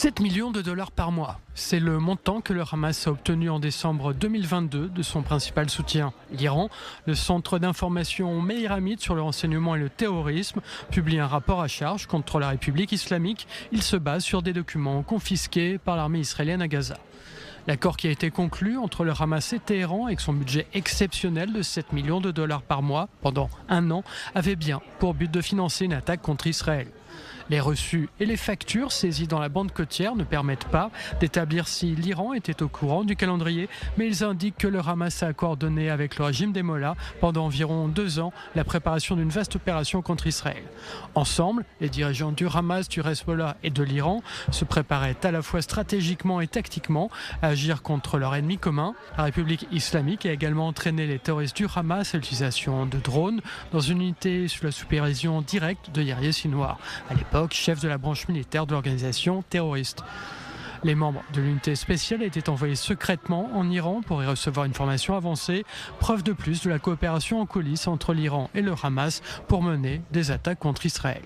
7 millions de dollars par mois. C'est le montant que le Hamas a obtenu en décembre 2022 de son principal soutien, l'Iran. Le centre d'information Meiramid sur le renseignement et le terrorisme publie un rapport à charge contre la République islamique. Il se base sur des documents confisqués par l'armée israélienne à Gaza. L'accord qui a été conclu entre le Hamas et Téhéran, avec son budget exceptionnel de 7 millions de dollars par mois pendant un an, avait bien pour but de financer une attaque contre Israël. Les reçus et les factures saisies dans la bande côtière ne permettent pas d'établir si l'Iran était au courant du calendrier, mais ils indiquent que le Hamas a coordonné avec le régime des Mollahs pendant environ 2 ans la préparation d'une vaste opération contre Israël. Ensemble, les dirigeants du Hamas, du Hezbollah et de l'Iran se préparaient à la fois stratégiquement et tactiquement à agir contre leur ennemi commun. La République islamique a également entraîné les terroristes du Hamas à l'utilisation de drones dans une unité sous la supervision directe de Yahya Sinwar, à l'époque chef de la branche militaire de l'organisation terroriste. Les membres de l'unité spéciale étaient envoyés secrètement en Iran pour y recevoir une formation avancée, preuve de plus de la coopération en coulisses entre l'Iran et le Hamas pour mener des attaques contre Israël.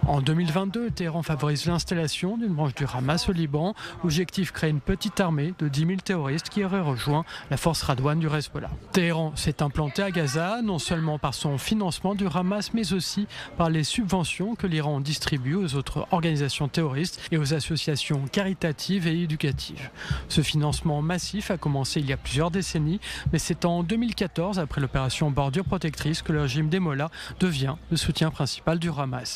En 2022, Téhéran favorise l'installation d'une branche du Hamas au Liban, objectif créer une petite armée de 10 000 terroristes qui auraient rejoint la force Radouane du Hezbollah. Téhéran s'est implanté à Gaza, non seulement par son financement du Hamas, mais aussi par les subventions que l'Iran distribue aux autres organisations terroristes et aux associations caritatives et éducative. Ce financement massif a commencé il y a plusieurs décennies, mais c'est en 2014, après l'opération Bordure protectrice, que le régime des Mollahs devient le soutien principal du Hamas.